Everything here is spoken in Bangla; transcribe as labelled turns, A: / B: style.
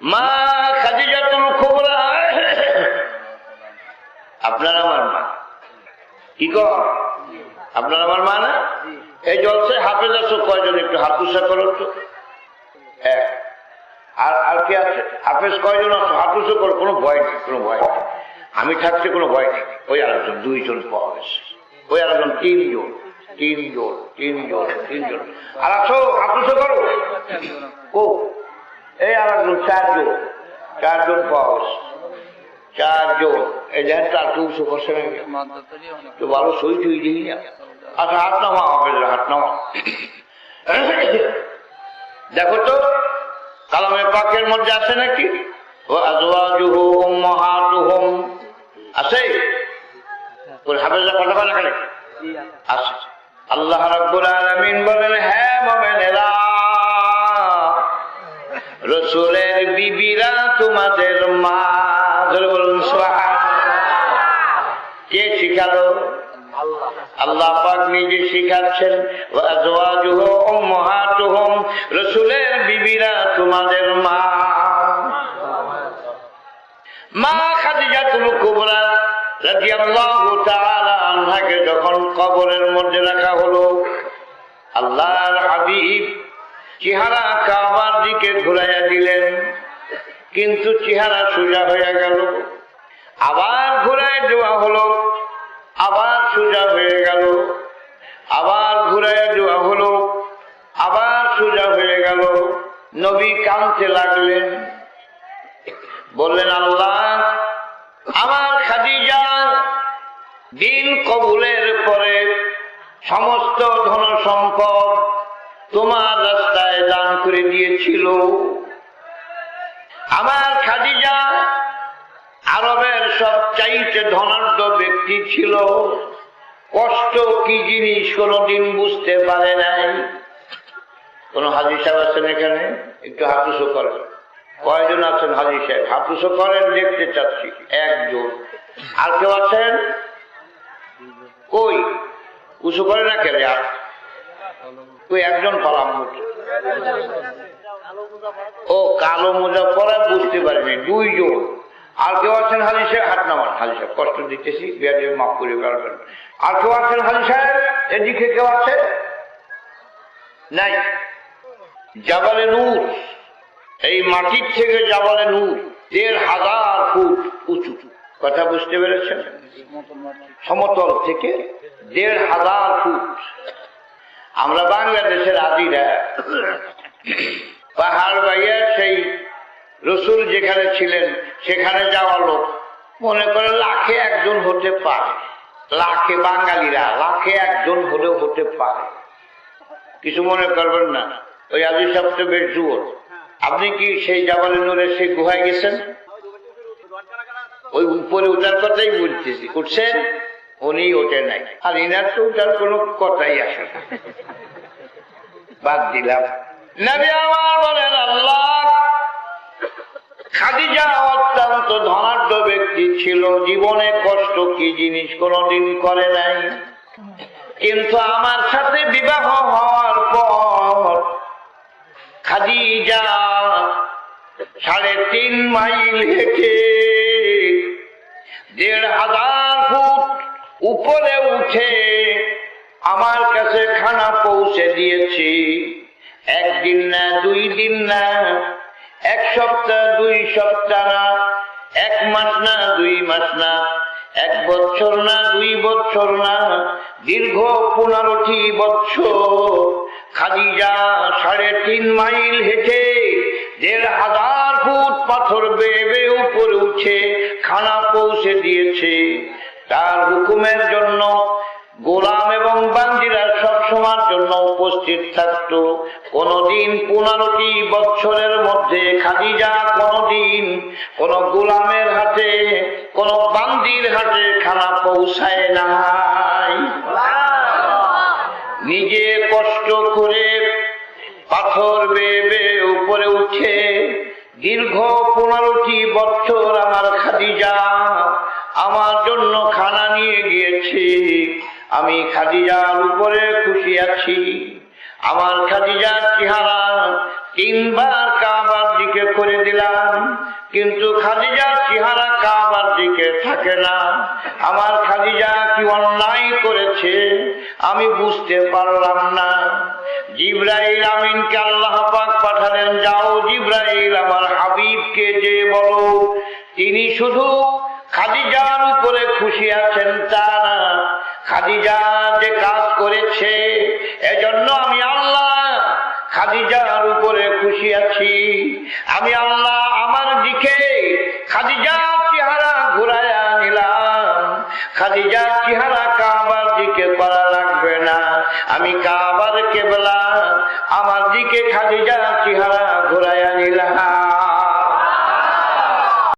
A: মা খাদিজাতুল কুবরা আপনার আমার মা। কি কর আপনার আমার মা না? এই জলসে হাফেজ আছো কয়জন? একটু হাত উৎসাহ করো তো। হ্যাঁ, আর কি আছে? হাফেজ কয়জন আছো? হাত উৎসাহ করো। কোনো ভয় নেই, কোনো ভয় নেই। আমি থাকতে কোনো ভয় নেই। ওই আরেকজন দুইজন পাওয়া গেছে, ওই আরেকজন তিনজন, আর আছো হাত উৎসাহ করো। ও এই আরেকজন চারজন পাওয়া গেছে, চারজন। এই দেখেন তার কেউ উৎসব করছে না, তো ভালো সই টই দিই না। আচ্ছা হাত নামা হবে, হাত নামা। দেখো তো কালামে পাকের মধ্যে আছে নাকি আজওয়াজুহু উম্মাহাতুহুম আছে? ওই হাফেজরা কথা বলে না আছে। আল্লাহ রাব্বুল আলামিন বলেন, হ্যাঁ মুমিনেরা, রাসূলের বিবিরা তোমাদের মা। বলুন সুবহানাল্লাহ। কে শিখালো? আল্লাহ পাক নিজে শিখাচ্ছেন, ওয়া আজওয়াজুহু উম্মাহাতুহুম, রাসূলের বিবিরা তোমাদের মা। মা খাদিজাতুল কুবরা রাদিয়াল্লাহু তাআলা আনহাকে যখন কবরের মধ্যে রাখা হলো, আল্লাহর হাবিব চেহারা কাবার দিকে ঘুরাইয়া দিলেন, কিন্তু চেহারা সোজা হয়ে গেল। আবার ঘুরাই দেওয়া হলো, আবার সোজা হয়ে গেল। আবার ঘুরাইয়া দেওয়া হলো, আবার সোজা হয়ে গেল। নবী কাঁদতে লাগলেন, বললেন, আল্লাহ, আমার খাদিজা দিন কবুলের পরে সমস্ত ধন সম্পদ তোমার রাস্তায় দান করে দিয়েছিল। আমার খাদিজা আরবের সবচাইতে ধনাঢ্য ব্যক্তি ছিল। কষ্ট কি জিনিস কোনদিন বুঝতে পারে নাই। কোন হাজী সাহেব আছেন এখানে? একটু হাতুসো করেন। কয়জন আছেন হাজী সাহেব? হাতুসো করেন, দেখতে চাচ্ছি। একজন। আর কেউ আছেন? কই উঁচু করে না কেন? ওই একজন পালাম। ও কালো মোজা পরা, বুঝতে পারিনি। দুইজন। আর কেউ আছেন হাজী সাহেব? হাত নামান। হাজী সাহেব কষ্ট দিতেছি, বিয়াদের মাফ করে পারবেন। আর কেউ আছেন হাজী সাহেব? এদিকে কেউ আছে? নাই। জাবালে নূর, এই মাটির থেকে জাবালে নূর ১,৫০০ ফুট উঁচু। কথা বুঝতে পেরেছেন? সমতল থেকে ১,৫০০ ফুট। আমরা বাংলাদেশের আদিরা পাহাড় বাইয়া সেই রসুল যেখানে ছিলেন সেখানে যাওয়া লোক মনে করে লাখে একজন হতে পারে। লাখে, বাঙালিরা লাখে একজন হলেও হতে পারে। কিছু মনে করবেন না। ওই আদি সবচেয়ে বেশ জোর। আপনি কি সেই জাবালে নূরের সেই গুহায় গেছেন? ওই উপরে উঠার কথাই বলতেছি। উঠছেন? উনি ওঠে নাই। আর ইনার তো উঠার কোনো কথাই আসে না। বাদ দিলাম। নবী আমার বলেন, আল্লাহ, খাদিজা অত্যন্ত ধনাঢ্য ব্যক্তি ছিল। জীবনে কষ্ট কি জিনিস কোনদিন করে নাই। কিন্তু আমার সাথে বিবাহ হওয়ার পর খাদিজা ৩.৫ মাইল হেঁটে ১,৫০০ ফুট উপরে উঠে আমার কাছে খানা পৌঁছে দিয়েছি। একদিন না, ২ দিন না, ১ সপ্তাহ, ২ সপ্তাহ না, ১ মাস না, ২ মাস না, ১ বছর না, ২ বছর না, দীর্ঘ ১৫টি বছর খাদিজা ৩.৫ মাইল হেঁটে ১,৫০০ ফুট পাথর বেয়ে উপরে উঠে খানা পৌঁছে দিয়েছে। তার হুকুমের জন্য গোলাম এবং বান্দিরা সবসময়ের জন্য উপস্থিত থাকত। কোনদিন ১৫টি বছরের মধ্যে খাদিজা কোনদিন কোন গোলামের হাতে, কোন বান্দির হাতে খানা পৌঁছায় নাই। নিজে কষ্ট করে পাথর বেয়ে উপরে উঠে দীর্ঘ ১৫টি বছর আমার খাদিজা আমার জন্য খানা নিয়ে গিয়েছে। আমি খাদিজার উপরে খুশি আছি। আমার খাদিজার চেহারা ৩ বার কাবার দিকে করে দিলাম। কিন্তু খাদিজার চেহারা কাবার দিকে থাকে না। আমার খাদিজা কি অন্যায় করেছে আমি বুঝতে পারলাম না। জিবরাইল আমিনকে আল্লাহ পাক পাঠালেন, যাও জিবরাইল আমার হাবিবকে যে বলো তিনি শুধু খাদিজার উপরে খুশি আছেন তা না, খাদিজা যে কাজ করেছে এজন্য আমি আল্লাহ খাদিজার উপরে খুশি আছি। আমি আল্লাহ আমার দিকে খাদিজার চেহারা ঘুরাইয়া নিলাম। খাদিজার চেহারা কাবার দিকে করা লাগবে না, আমি কাবার কেবলা আমার দিকে খাদিজার চেহারা ঘুরাইয়া নিলাম।